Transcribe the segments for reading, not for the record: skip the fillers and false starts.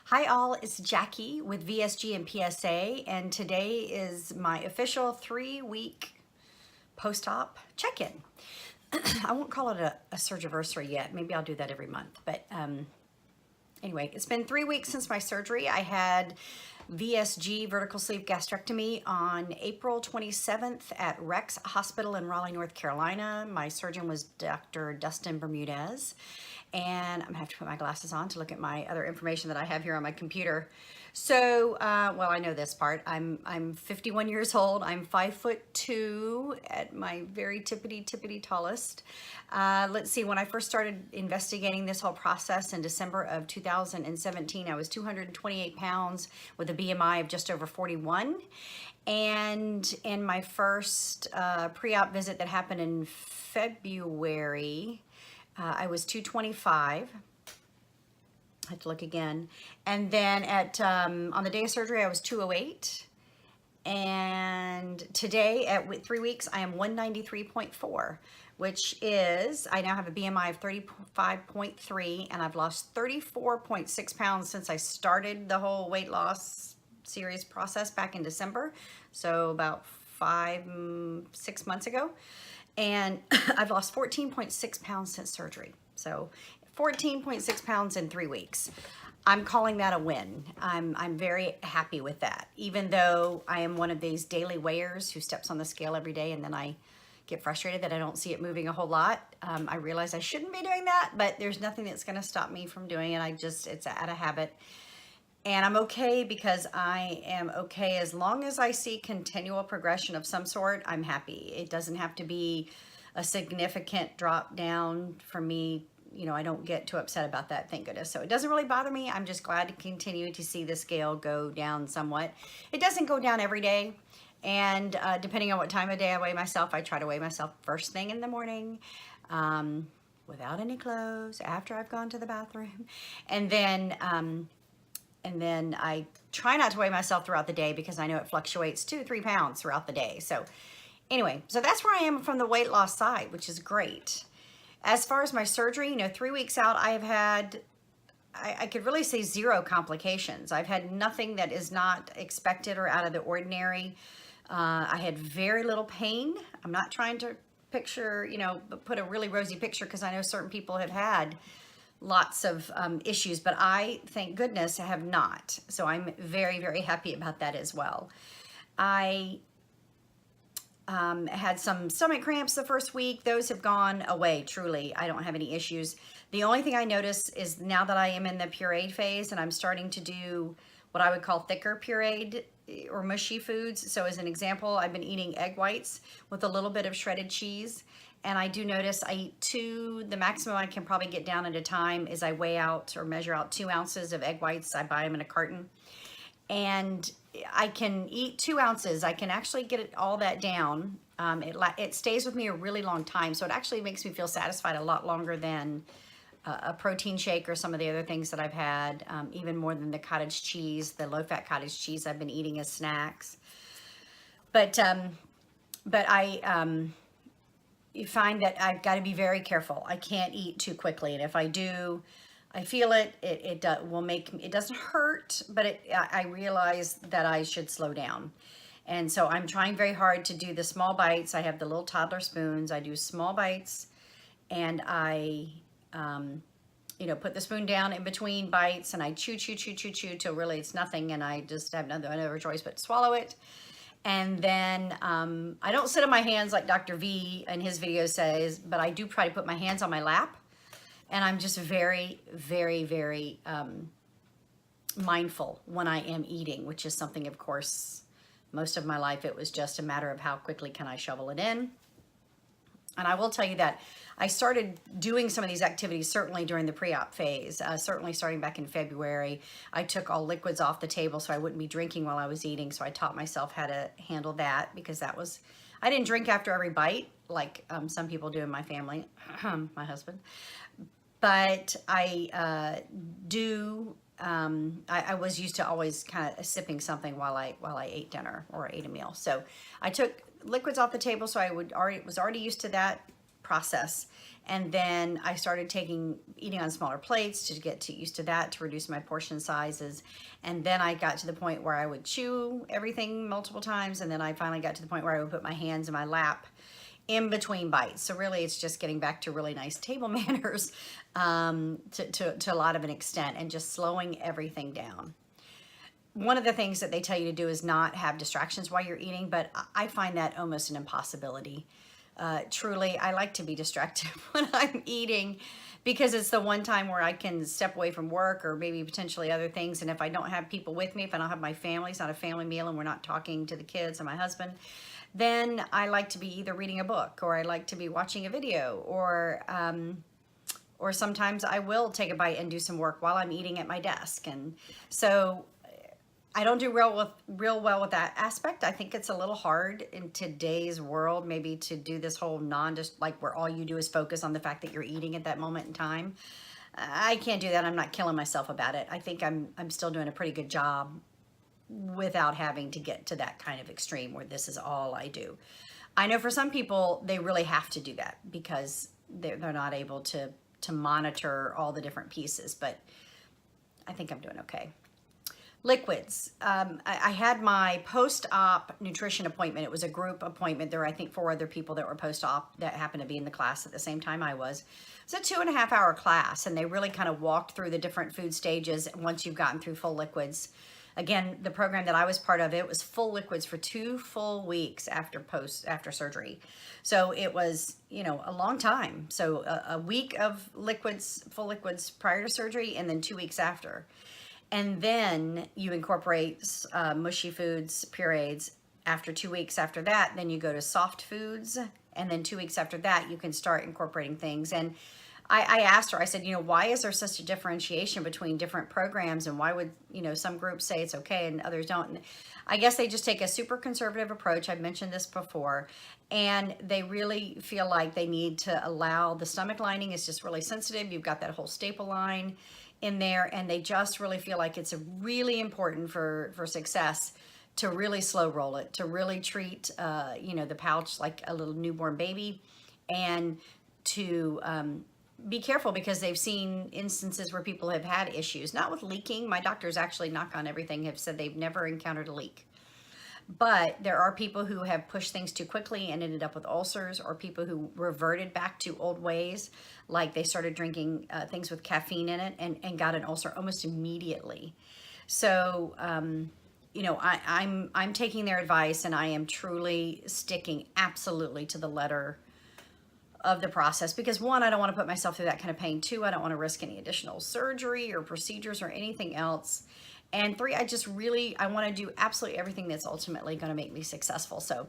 Hi all, it's Jackie with VSG and PSA, and today is my official 3-week post-op check-in. I won't call it a surgiversary yet. Maybe I'll do that every month. But anyway, it's been 3 weeks since my surgery. I had VSG, vertical sleeve gastrectomy, on April 27th at Rex Hospital in Raleigh, North Carolina. My surgeon was Dr. Dustin Bermudez. And I'm gonna have to put my glasses on to look at my other information that I have here on my computer. So, well, I know this part. I'm 51 years old. I'm 5'2" at my very tippity tallest. Let's see, when I first started investigating this whole process in December of 2017, I was 228 pounds with a BMI of just over 41. And in my first pre-op visit that happened in February, I was 225. I have to look again. And then on the day of surgery, I was 208. And today, at 3 weeks, I am 193.4, which is, I now have a BMI of 35.3, and I've lost 34.6 pounds since I started the whole weight loss series process back in December. So about 6 months ago. And I've lost 14.6 pounds since surgery. So 14.6 pounds in 3 weeks. I'm calling that a win. I'm very happy with that. Even though I am one of these daily weighers who steps on the scale every day and then I get frustrated that I don't see it moving a whole lot. I realize I shouldn't be doing that, but there's nothing that's gonna stop me from doing it. It's out of habit. And I'm okay because I am okay as long as I see continual progression of some sort. I'm happy. It doesn't have to be a significant drop down for me. You know, I don't get too upset about that, thank goodness. So it doesn't really bother me. I'm just glad to continue to see the scale go down somewhat. It doesn't go down every day. And depending on what time of day I weigh myself, I try to weigh myself first thing in the morning, without any clothes, after I've gone to the bathroom. And then I try not to weigh myself throughout the day because I know it fluctuates 2-3 pounds throughout the day. So anyway, so that's where I am from the weight loss side, which is great. As far as my surgery, you know, 3 weeks out, I have had, I could really say 0 complications. I've had nothing that is not expected or out of the ordinary. I had very little pain. I'm not trying to picture, you know, put a really rosy picture because I know certain people have had lots of issues, but I, thank goodness, have not. So I'm very happy about that as well. I had some stomach cramps the first week. Those have gone away, truly. I don't have any issues. The only thing I notice is now that I am in the pureed phase and I'm starting to do what I would call thicker pureed or mushy foods. So as an example, I've been eating egg whites with a little bit of shredded cheese. And I do notice I eat the maximum I can probably get down at a time is I weigh out or measure out 2 ounces of egg whites. I buy them in a carton. And I can eat 2 ounces. I can actually get all that down. It stays with me a really long time. So it actually makes me feel satisfied a lot longer than a protein shake or some of the other things that I've had, even more than the cottage cheese, the low-fat cottage cheese I've been eating as snacks. But you find that I've got to be very careful. I can't eat too quickly, and if I do, I feel it. It doesn't hurt, but I realize that I should slow down. And so I'm trying very hard to do the small bites. I have the little toddler spoons. I do small bites, and I, you know, put the spoon down in between bites, and I chew till really it's nothing, and I just have no other choice but to swallow it. And then I don't sit on my hands like Dr. V in his video says, but I do try to put my hands on my lap. And I'm just very mindful when I am eating, which is something, of course, most of my life it was just a matter of how quickly can I shovel it in. And I will tell you that I started doing some of these activities certainly during the pre-op phase, certainly starting back in February. I took all liquids off the table so I wouldn't be drinking while I was eating, so I taught myself how to handle that because I didn't drink after every bite like some people do in my family, my husband. But I I was used to always kind of sipping something while I ate dinner or ate a meal. So I took liquids off the table, so I was already used to that process. And then I started eating on smaller plates to get used to that, to reduce my portion sizes. And then I got to the point where I would chew everything multiple times. And then I finally got to the point where I would put my hands in my lap in between bites. So really it's just getting back to really nice table manners to a lot of an extent, and just slowing everything down. One of the things that they tell you to do is not have distractions while you're eating, but I find that almost an impossibility. Truly, I like to be distracted when I'm eating, because it's the one time where I can step away from work or maybe potentially other things. And if I don't have people with me, if I don't have my family, it's not a family meal and we're not talking to the kids and my husband, then I like to be either reading a book, or I like to be watching a video, or sometimes I will take a bite and do some work while I'm eating at my desk. And so I don't do real well with that aspect. I think it's a little hard in today's world, maybe, to do this whole just like where all you do is focus on the fact that you're eating at that moment in time. I can't do that. I'm not killing myself about it. I think I'm still doing a pretty good job without having to get to that kind of extreme where this is all I do. I know for some people, they really have to do that because they're not able to monitor all the different pieces, but I think I'm doing okay. Liquids. I had my post-op nutrition appointment. It was a group appointment. There were, I think, 4 other people that were post-op that happened to be in the class at the same time I was. It's a 2.5-hour class, and they really kind of walked through the different food stages once you've gotten through full liquids. Again, the program that I was part of, it was full liquids for 2 full weeks after surgery. So it was, a long time. So a week of liquids, full liquids prior to surgery, and then 2 weeks after. And then you incorporate mushy foods, purees. After 2 weeks after that, then you go to soft foods. And then 2 weeks after that, you can start incorporating things. And I asked her, I said, why is there such a differentiation between different programs? And why would, some groups say it's okay and others don't? And I guess they just take a super conservative approach. I've mentioned this before. And they really feel like they need to allow, the stomach lining is just really sensitive. You've got that whole staple line in there, and they just really feel like it's really important for success to really slow roll it, to really treat the pouch like a little newborn baby, and to be careful, because they've seen instances where people have had issues, not with leaking. My doctors, actually, knock on everything, have said they've never encountered a leak. But there are people who have pushed things too quickly and ended up with ulcers, or people who reverted back to old ways, like they started drinking things with caffeine in it and got an ulcer almost immediately. So, I'm taking their advice, and I am truly sticking absolutely to the letter of the process, because 1, I don't want to put myself through that kind of pain. 2, I don't want to risk any additional surgery or procedures or anything else. And 3, I want to do absolutely everything that's ultimately going to make me successful. So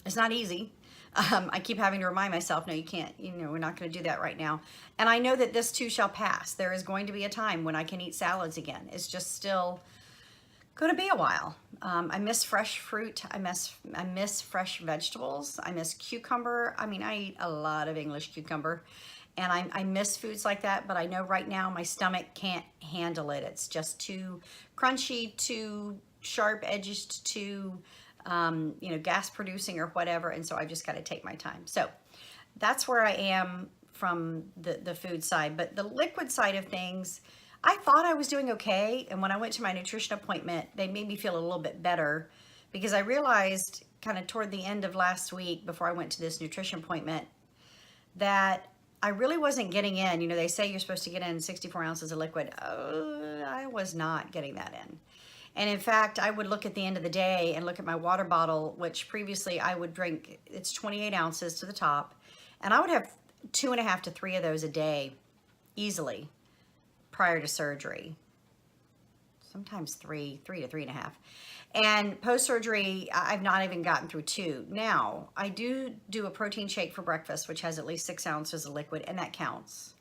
it's not easy. I keep having to remind myself, no, you can't, we're not going to do that right now. And I know that this too shall pass. There is going to be a time when I can eat salads again. It's just still going to be a while. I miss fresh fruit. I miss fresh vegetables. I miss cucumber. I eat a lot of English cucumber. And I miss foods like that, but I know right now my stomach can't handle it. It's just too crunchy, too sharp edges, too, gas producing or whatever. And so I just got to take my time. So that's where I am from the food side. But the liquid side of things, I thought I was doing okay. And when I went to my nutrition appointment, they made me feel a little bit better, because I realized kind of toward the end of last week, before I went to this nutrition appointment, that I really wasn't getting in. They say you're supposed to get in 64 ounces of liquid. I was not getting that in. And in fact, I would look at the end of the day and look at my water bottle, which previously I would drink, it's 28 ounces to the top. And I would have 2.5 to 3 of those a day easily prior to surgery. Sometimes 3 to 3.5. And post-surgery, I've not even gotten through 2. Now, I do a protein shake for breakfast, which has at least 6 ounces of liquid, and that counts.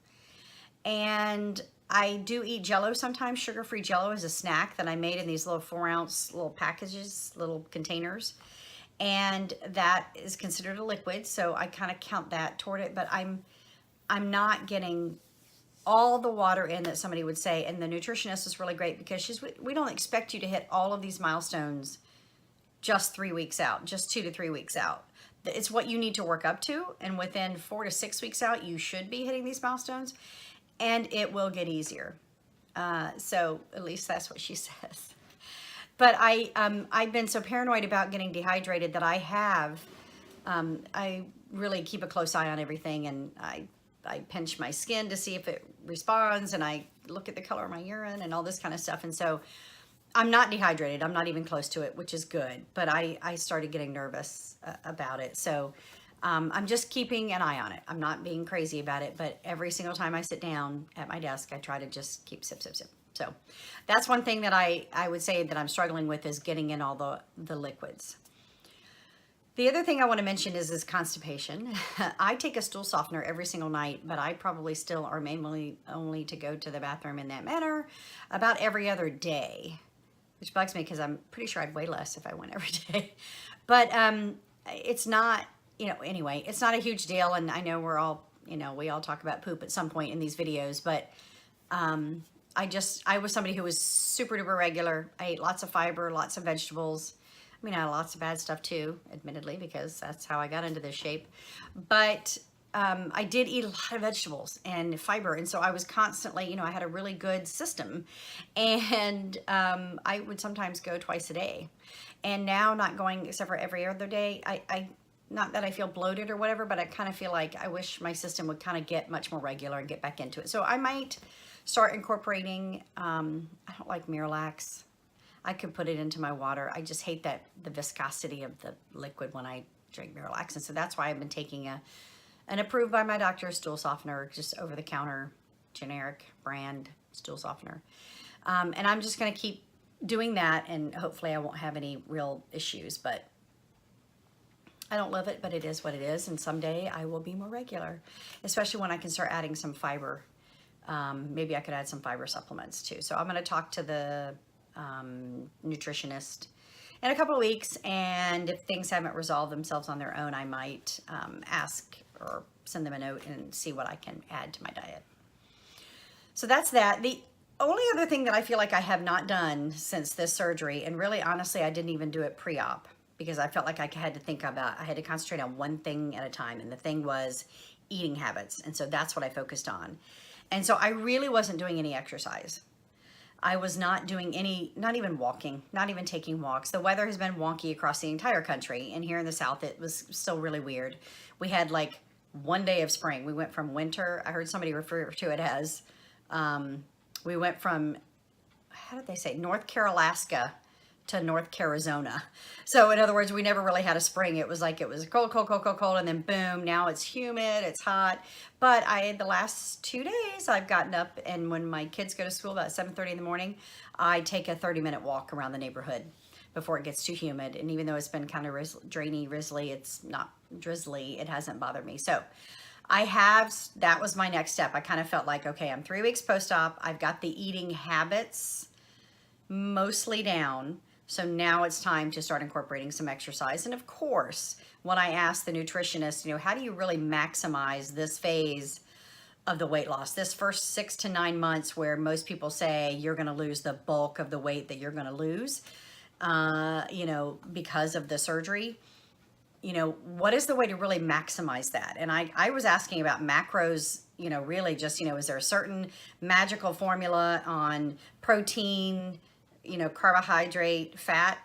And I do eat Jell-O sometimes. Sugar-free Jell-O is a snack that I made in these little 4-ounce little packages, little containers. And that is considered a liquid, so I kind of count that toward it. But I'm not getting all the water in that somebody would say. And the nutritionist is really great, because we don't expect you to hit all of these milestones just 3 weeks out, just 2 to 3 weeks out. it's what you need to work up to. And within 4 to 6 weeks out, you should be hitting these milestones, and it will get easier. So at least that's what she says. But I've been so paranoid about getting dehydrated that I really keep a close eye on everything, and I pinch my skin to see if it responds, and I look at the color of my urine and all this kind of stuff. And so I'm not dehydrated. I'm not even close to it, which is good. But I started getting nervous about it. So I'm just keeping an eye on it. I'm not being crazy about it, but every single time I sit down at my desk, I try to just keep sip, sip, sip. So that's one thing that I would say that I'm struggling with, is getting in all the liquids. The other thing I want to mention is constipation. I take a stool softener every single night, but I probably still are mainly only to go to the bathroom in that manner about every other day, which bugs me because I'm pretty sure I'd weigh less if I went every day. But it's not, anyway, it's not a huge deal. And I know we're all, we all talk about poop at some point in these videos, but I was somebody who was super duper regular. I ate lots of fiber, lots of vegetables. I mean, I had lots of bad stuff too, admittedly, because that's how I got into this shape. But I did eat a lot of vegetables and fiber. And so I was constantly, I had a really good system. And I would sometimes go twice a day. And now not going except for every other day, I not that I feel bloated or whatever, but I kind of feel like I wish my system would kind of get much more regular and get back into it. So I might start incorporating, I don't like Miralax. I could put it into my water. I just hate the viscosity of the liquid when I drink Miralax. And so that's why I've been taking an approved by my doctor stool softener, just over the counter, generic brand stool softener. And I'm just gonna keep doing that, and hopefully I won't have any real issues, but I don't love it, but it is what it is. And someday I will be more regular, especially when I can start adding some fiber. Maybe I could add some fiber supplements too. So I'm gonna talk to the nutritionist in a couple of weeks, and if things haven't resolved themselves on their own, I might ask or send them a note and see what I can add to my diet. So that's that. The only other thing that I feel like I have not done since this surgery, and really honestly I didn't even do it pre-op because I felt like I had to concentrate on one thing at a time, and the thing was eating habits. And so that's what I focused on. And so I really wasn't doing any exercise. I was not doing any, not even walking, not even taking walks. The weather has been wonky across the entire country. And here in the South, it was still really weird. We had like one day of spring. We went from winter. I heard somebody refer to it as, we went from, how did they say, North Carolaska to North Carizona. So in other words, we never really had a spring. It was like, it was cold, cold, cold, cold, cold, and then boom, now it's humid, it's hot. But the last 2 days I've gotten up, and when my kids go to school about 7:30 in the morning, I take a 30-minute walk around the neighborhood before it gets too humid. And even though it's been kind of drainy, drizzly, it's not drizzly, it hasn't bothered me. So that was my next step. I kind of felt like, okay, I'm 3 weeks post-op. I've got the eating habits mostly down. So now it's time to start incorporating some exercise. And of course, when I asked the nutritionist, how do you really maximize this phase of the weight loss, this first 6 to 9 months where most people say you're going to lose the bulk of the weight that you're going to lose, because of the surgery, what is the way to really maximize that? And I was asking about macros, really just, is there a certain magical formula on protein, carbohydrate, fat,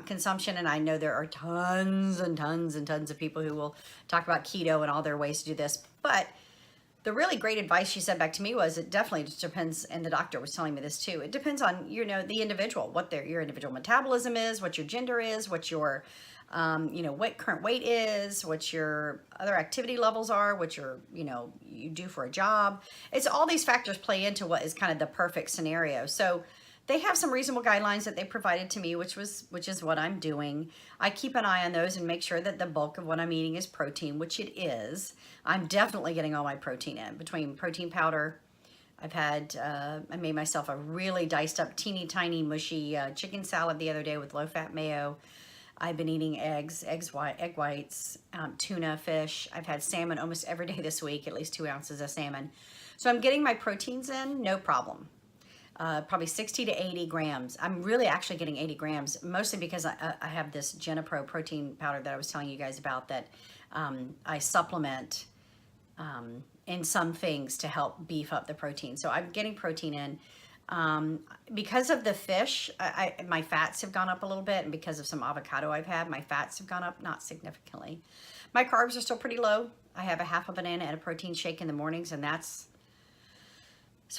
consumption. And I know there are tons and tons and tons of people who will talk about keto and all their ways to do this. But the really great advice she said back to me was, it definitely just depends, and the doctor was telling me this too, it depends on, the individual, what your individual metabolism is, what your gender is, what your, what current weight is, what your other activity levels are, what you do for a job. It's all these factors play into what is kind of the perfect scenario. So they have some reasonable guidelines that they provided to me, which is what I'm doing. I keep an eye on those and make sure that the bulk of what I'm eating is protein, which it is. I'm definitely getting all my protein in, between protein powder. I made myself a really diced up, teeny tiny, mushy chicken salad the other day with low fat mayo. I've been eating egg whites, tuna, fish. I've had salmon almost every day this week, at least 2 ounces of salmon. So I'm getting my proteins in, no problem. probably 60 to 80 grams. I'm really actually getting 80 grams, mostly because I have this Genipro protein powder that I was telling you guys about that I supplement in some things to help beef up the protein. So I'm getting protein in. Because of the fish, my fats have gone up a little bit, and because of some avocado I've had, my fats have gone up, not significantly. My carbs are still pretty low. I have a half a banana and a protein shake in the mornings, and it's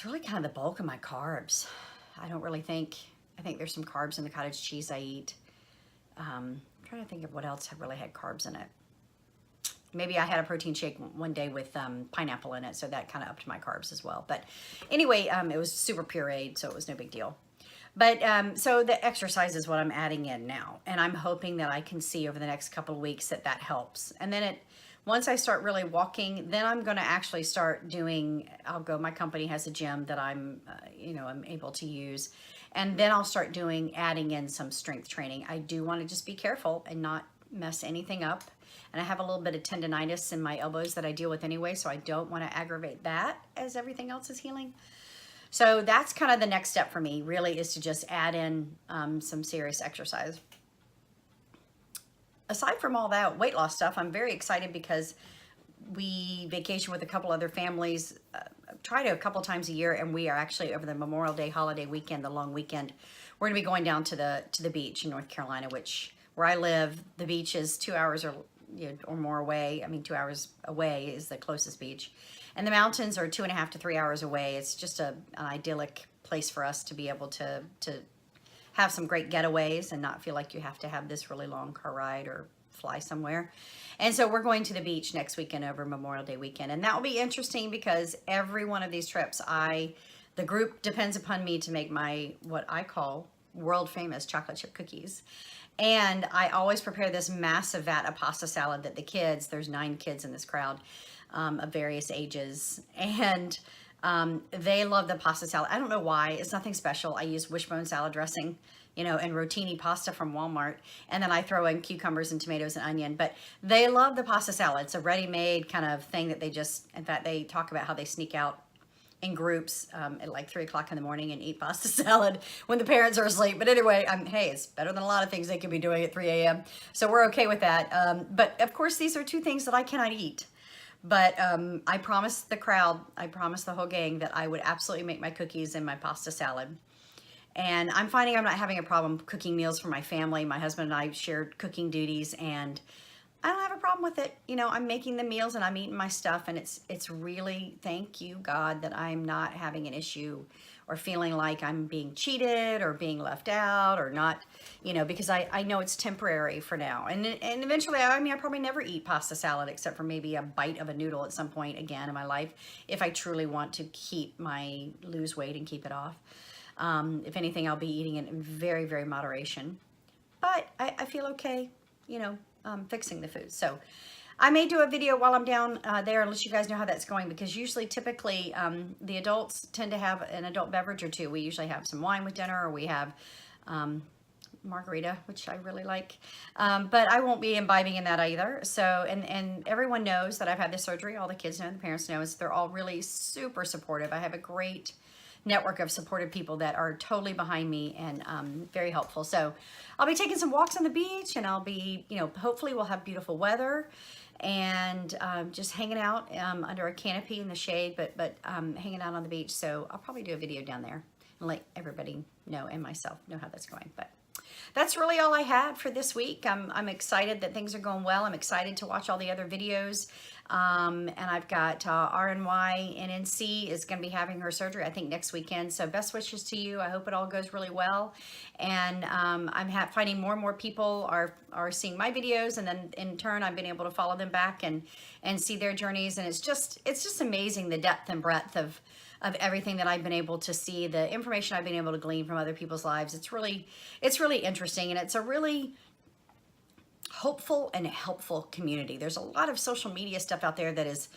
really kind of the bulk of my carbs. I think there's some carbs in the cottage cheese I eat. I'm trying to think of what else have really had carbs in it. Maybe I had a protein shake one day with pineapple in it, so that kind of upped my carbs as well. But anyway, it was super pureed, so it was no big deal. But so the exercise is what I'm adding in now, and I'm hoping that I can see over the next couple of weeks that helps. And then once I start really walking, then I'm going to actually start doing, my company has a gym that I'm able to use. And then I'll start adding in some strength training. I do want to just be careful and not mess anything up. And I have a little bit of tendonitis in my elbows that I deal with anyway, so I don't want to aggravate that as everything else is healing. So that's kind of the next step for me, really, is to just add in some serious exercise. Aside from all that weight loss stuff, I'm very excited because we vacation with a couple other families, try to a couple times a year, and we are actually over the Memorial Day holiday weekend, the long weekend, we're going to be going down to the beach in North Carolina, where I live, the beach is 2 hours or more away. I mean, 2 hours away is the closest beach. And the mountains are 2.5 to 3 hours away. It's just an idyllic place for us to be able to have some great getaways and not feel like you have to have this really long car ride or fly somewhere. And so we're going to the beach next weekend over Memorial Day weekend. And that will be interesting because every one of these trips, the group depends upon me to make what I call world famous chocolate chip cookies. And I always prepare this massive vat of pasta salad that there's 9 kids in this crowd of various ages. And they love the pasta salad. I don't know why. It's nothing special. I use wishbone salad dressing, and rotini pasta from Walmart. And then I throw in cucumbers and tomatoes and onion. But they love the pasta salad. It's a ready-made kind of thing that in fact, they talk about how they sneak out in groups at like 3 o'clock in the morning and eat pasta salad when the parents are asleep. But anyway, hey, it's better than a lot of things they could be doing at 3 a.m. So we're okay with that. But of course, these are 2 things that I cannot eat. But I promised the crowd, I promised the whole gang that I would absolutely make my cookies and my pasta salad. And I'm finding I'm not having a problem cooking meals for my family. My husband and I shared cooking duties, and I don't have a problem with it. I'm making the meals and I'm eating my stuff, and it's really, thank you, God, that I'm not having an issue or feeling like I'm being cheated or being left out or not, because I know it's temporary for now. And eventually, I probably never eat pasta salad except for maybe a bite of a noodle at some point again in my life if I truly want to lose weight and keep it off. If anything, I'll be eating it in very, very moderation. But I feel okay, fixing the food. So I may do a video while I'm down there and let you guys know how that's going, because typically, the adults tend to have an adult beverage or 2. We usually have some wine with dinner, or we have margarita, which I really like. But I won't be imbibing in that either. So, and everyone knows that I've had this surgery. All the kids know, the parents know. They're all really super supportive. I have a great network of supportive people that are totally behind me and very helpful. So I'll be taking some walks on the beach, and I'll be, hopefully we'll have beautiful weather, and just hanging out under a canopy in the shade, but hanging out on the beach. So I'll probably do a video down there and let everybody know, and myself know, how that's going. But that's really all I had for this week. I'm excited that things are going well. I'm excited to watch all the other videos. And I've got RNY NNC is going to be having her surgery, I think, next weekend. So best wishes to you. I hope it all goes really well. And I'm finding more and more people are seeing my videos, and then in turn I've been able to follow them back and see their journeys. And it's just amazing, the depth and breadth of everything that I've been able to see, the information I've been able to glean from other people's lives. It's really interesting, and it's a really hopeful and helpful community. There's a lot of social media stuff out there that is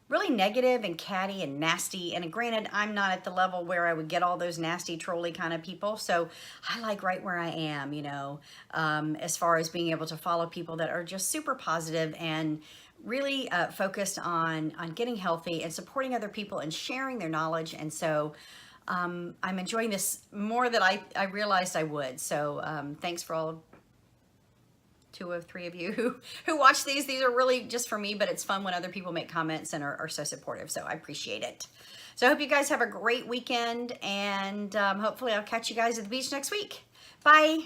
really negative and catty and nasty. And granted, I'm not at the level where I would get all those nasty, trolly kind of people. So I like right where I am, as far as being able to follow people that are just super positive and really focused on getting healthy and supporting other people and sharing their knowledge. And so I'm enjoying this more than I realized I would. So thanks for all 2 of 3 of you who watch these. These are really just for me, but it's fun when other people make comments and are so supportive. So I appreciate it. So I hope you guys have a great weekend, and hopefully I'll catch you guys at the beach next week. Bye.